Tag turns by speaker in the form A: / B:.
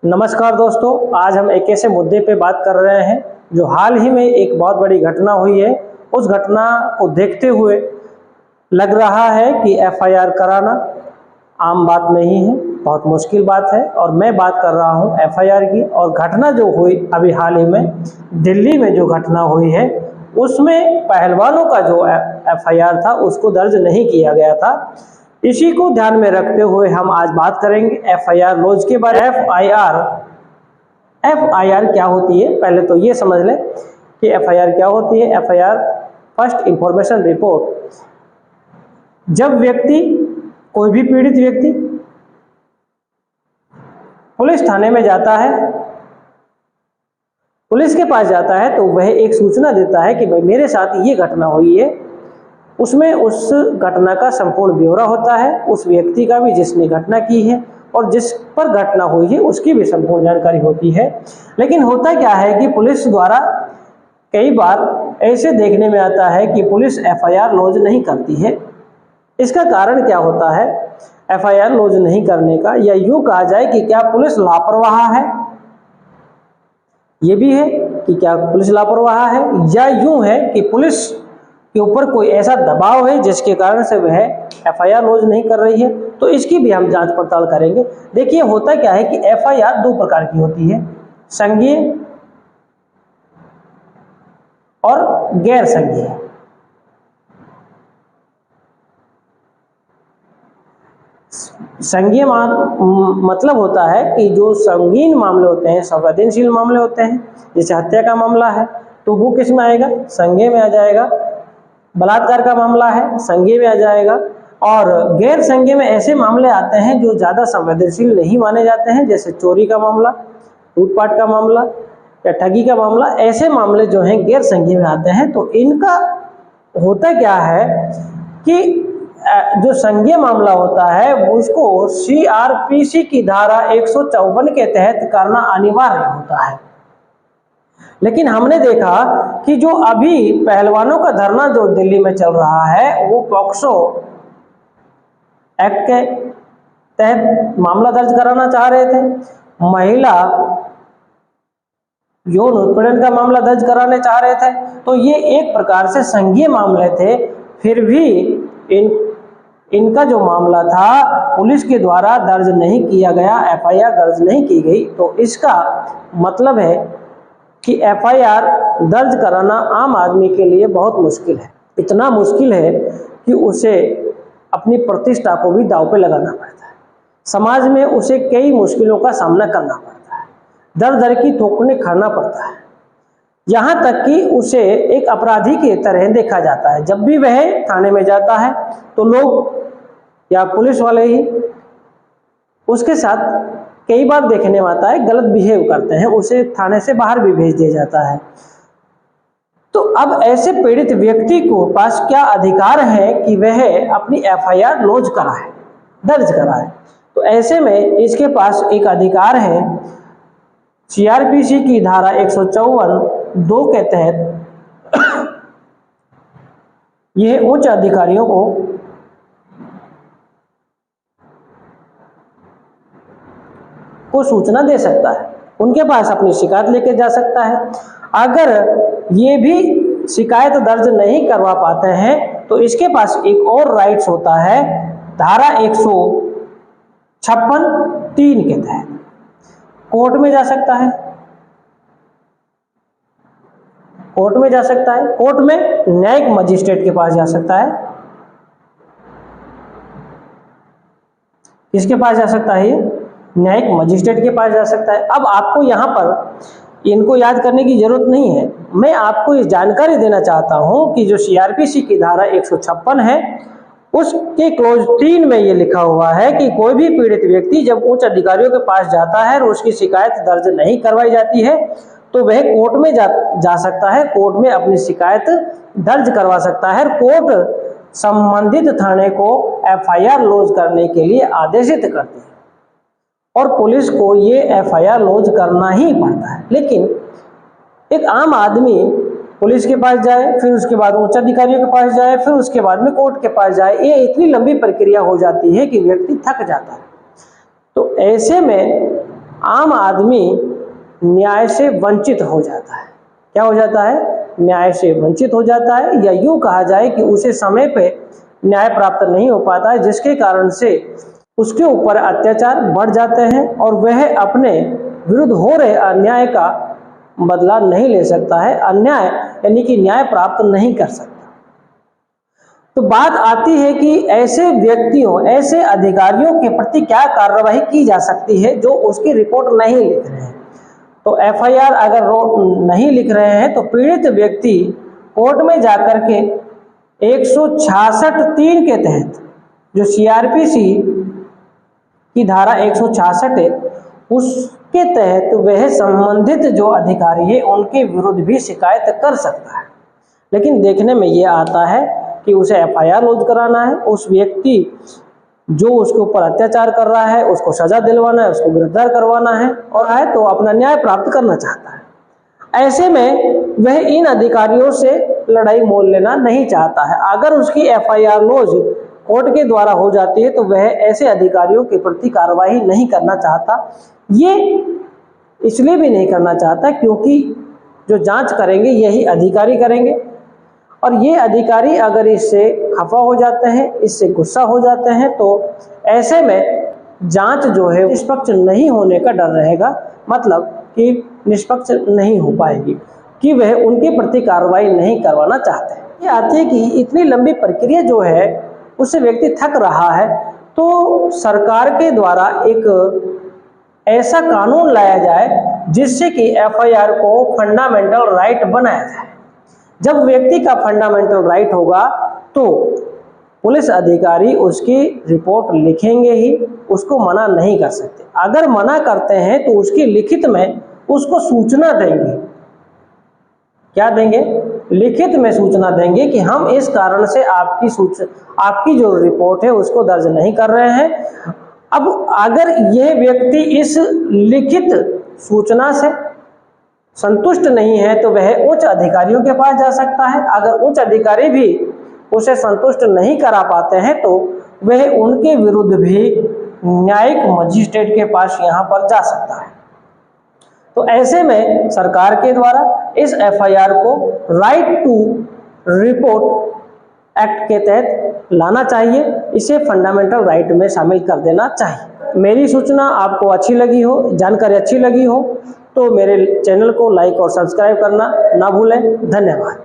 A: नमस्कार दोस्तों, आज हम एक ऐसे मुद्दे पे बात कर रहे हैं जो हाल ही में एक बहुत बड़ी घटना हुई है। उस घटना को देखते हुए लग रहा है कि एफआईआर कराना आम बात नहीं है, बहुत मुश्किल बात है। और मैं बात कर रहा हूं एफआईआर की। और घटना जो हुई अभी हाल ही में दिल्ली में जो घटना हुई है उसमें पहलवानों का जो एफआईआर था उसको दर्ज नहीं किया गया था। इसी को ध्यान में रखते हुए हम आज बात करेंगे एफआईआर लॉज के बारे में। एफआईआर क्या होती है, पहले तो ये समझ लें कि एफआईआर क्या होती है। FIR first information report. जब कोई भी पीड़ित व्यक्ति पुलिस थाने में जाता है, पुलिस के पास जाता है, तो वह एक सूचना देता है कि भाई मेरे साथ ये घटना हुई है। उसमें उस घटना का संपूर्ण ब्यौरा होता है, उस व्यक्ति का भी जिसने घटना की है और जिस पर घटना हुई है उसकी भी संपूर्ण जानकारी होती है। लेकिन होता क्या है कि पुलिस द्वारा कई बार ऐसे देखने में आता है कि पुलिस एफआईआर लॉज नहीं करती है। इसका कारण क्या होता है एफआईआर लॉज नहीं करने का, या यूं कहा जाए कि क्या पुलिस लापरवाह है? ये भी है कि क्या पुलिस लापरवाह है, या यूं है कि पुलिस के ऊपर कोई ऐसा दबाव है जिसके कारण से वह एफआईआर लॉज नहीं कर रही है। तो इसकी भी हम जांच पड़ताल करेंगे। देखिए, होता क्या है कि एफआईआर दो प्रकार की होती है, संज्ञेय और गैर संज्ञेय। संज्ञेय मतलब होता है कि जो संगीन मामले होते हैं, संवेदनशील मामले होते हैं, जैसे हत्या का मामला है तो वो किस में आएगा? संज्ञेय में आ जाएगा। बलात्कार का मामला है, संज्ञेय में आ जाएगा। और गैर संज्ञेय में ऐसे मामले आते हैं जो ज़्यादा संवेदनशील नहीं माने जाते हैं, जैसे चोरी का मामला, लूटपाट का मामला या ठगी का मामला। ऐसे मामले जो हैं गैर संज्ञेय में आते हैं। तो इनका होता क्या है कि जो संज्ञेय मामला होता है उसको सीआरपीसी की धारा 154 के तहत करना अनिवार्य होता है। लेकिन हमने देखा कि जो अभी पहलवानों का धरना जो दिल्ली में चल रहा है वो पॉक्सो एक्ट के तहत मामला दर्ज कराना चाह रहे थे, महिला यौन उत्पीड़न का मामला दर्ज कराने चाह रहे थे। तो ये एक प्रकार से संज्ञेय मामले थे। फिर भी इनका जो मामला था पुलिस के द्वारा दर्ज नहीं किया गया, एफआईआर दर्ज नहीं की गई। तो इसका मतलब है कि एफआईआर दर्ज कराना आम आदमी के लिए बहुत मुश्किल है। इतना मुश्किल है कि उसे अपनी प्रतिष्ठा को भी दांव पे लगाना पड़ता है। समाज में उसे कई मुश्किलों का सामना करना पड़ता है, दर दर की ठोकरें खाना पड़ता है। यहाँ तक कि उसे एक अपराधी की तरह देखा जाता है। जब भी वह थाने में जाता है तो लोग या पुलिस वाले ही उसके साथ कई बार देखने में आता है गलत बिहेव करते हैं, उसे थाने से बाहर भी भेज दिया जाता है। तो अब ऐसे पीड़ित व्यक्ति को पास क्या अधिकार है कि वह अपनी एफआईआर लॉज कराए, दर्ज कराए? तो ऐसे में इसके पास एक अधिकार है, सीआरपीसी की धारा 154(2) के तहत यह उच्च अधिकारियों को सूचना दे सकता है, उनके पास अपनी शिकायत लेके जा सकता है। अगर ये भी शिकायत दर्ज नहीं करवा पाते हैं तो इसके पास एक और राइट्स होता है, धारा 156(3) के तहत कोर्ट में जा सकता है। कोर्ट में जा सकता है, कोर्ट में न्यायिक मजिस्ट्रेट के पास जा सकता है। किसके पास जा सकता है? ये न्यायिक मजिस्ट्रेट के पास जा सकता है। अब आपको यहाँ पर इनको याद करने की जरूरत नहीं है, मैं आपको ये जानकारी देना चाहता हूँ कि जो सीआरपीसी की धारा 156 है उसके क्लोज 3 में ये लिखा हुआ है कि कोई भी पीड़ित व्यक्ति जब उच्च अधिकारियों के पास जाता है और उसकी शिकायत दर्ज नहीं करवाई जाती है तो वह कोर्ट में जा सकता है, कोर्ट में अपनी शिकायत दर्ज करवा सकता है। कोर्ट संबंधित थाने को एफआईआर लॉज करने के लिए आदेशित करती है और पुलिस को ये एफआईआर लॉज करना ही पड़ता है। लेकिन एक आम आदमी पुलिस के पास जाए, फिर उसके बाद उच्च अधिकारियों के पास जाए, फिर उसके बाद में कोर्ट के पास जाए, ये इतनी लंबी प्रक्रिया हो जाती है कि व्यक्ति थक जाता है। तो ऐसे में आम आदमी न्याय से वंचित हो जाता है। क्या हो जाता है? न्याय से वंचित हो जाता है, या यूँ कहा जाए कि उसे समय पे न्याय प्राप्त नहीं हो पाता है, जिसके कारण से उसके ऊपर अत्याचार बढ़ जाते हैं और वह अपने विरुद्ध हो रहे अन्याय का बदला नहीं ले सकता है, अन्याय यानी कि न्याय प्राप्त नहीं कर सकता। तो बात आती है कि ऐसे व्यक्तियों, ऐसे अधिकारियों के प्रति क्या कार्रवाई की जा सकती है जो उसकी रिपोर्ट नहीं लिख रहे हैं। तो एफआईआर अगर नहीं लिख रहे हैं तो पीड़ित व्यक्ति कोर्ट में जाकर के 166(3) के तहत, जो सीआरपीसी की धारा 166 है, उसके तहत वह संबंधित जो अधिकारी है उनके विरुद्ध भी शिकायत कर सकता है। लेकिन देखने में ये आता है कि उसे एफआईआर लॉन्च कराना है, उस व्यक्ति जो उसके ऊपर अत्याचार कर रहा है उसको सजा दिलवाना है, उसको गिरफ्तार करवाना है, और है तो अपना न्याय प्राप्त करना चाहता है। ऐसे में वह इन अधिकारियों से लड़ाई मोल लेना नहीं चाहता है। अगर उसकी एफआईआर लॉन्च कोर्ट के द्वारा हो जाती है तो वह ऐसे अधिकारियों के प्रति कार्रवाई नहीं करना चाहता। ये इसलिए भी नहीं करना चाहता क्योंकि जो जांच करेंगे यही अधिकारी करेंगे, और ये अधिकारी अगर इससे खफा हो जाते हैं, इससे गुस्सा हो जाते हैं, तो ऐसे में जांच जो है निष्पक्ष नहीं होने का डर रहेगा, मतलब कि निष्पक्ष नहीं हो पाएगी, कि वह उनके प्रति कार्रवाई नहीं करवाना चाहते हैं। ये आती है कि इतनी लंबी प्रक्रिया जो है उससे व्यक्ति थक रहा है, तो सरकार के द्वारा एक ऐसा कानून लाया जाए जिससे कि एफआईआर को फंडामेंटल राइट बनाया जाए। जब व्यक्ति का फंडामेंटल राइट होगा तो पुलिस अधिकारी उसकी रिपोर्ट लिखेंगे ही, उसको मना नहीं कर सकते। अगर मना करते हैं तो उसकी लिखित में उसको सूचना देंगे। क्या देंगे? लिखित में सूचना देंगे कि हम इस कारण से आपकी जो रिपोर्ट है उसको दर्ज नहीं कर रहे हैं। अब अगर यह व्यक्ति इस लिखित सूचना से संतुष्ट नहीं है तो वह उच्च अधिकारियों के पास जा सकता है। अगर उच्च अधिकारी भी उसे संतुष्ट नहीं करा पाते हैं तो वह उनके विरुद्ध भी न्यायिक मजिस्ट्रेट के पास यहाँ पर जा सकता है। तो ऐसे में सरकार के द्वारा इस एफआईआर को राइट टू रिपोर्ट एक्ट के तहत लाना चाहिए, इसे फंडामेंटल राइट में शामिल कर देना चाहिए। मेरी सूचना आपको अच्छी लगी हो, जानकारी अच्छी लगी हो तो मेरे चैनल को लाइक और सब्सक्राइब करना ना भूलें। धन्यवाद।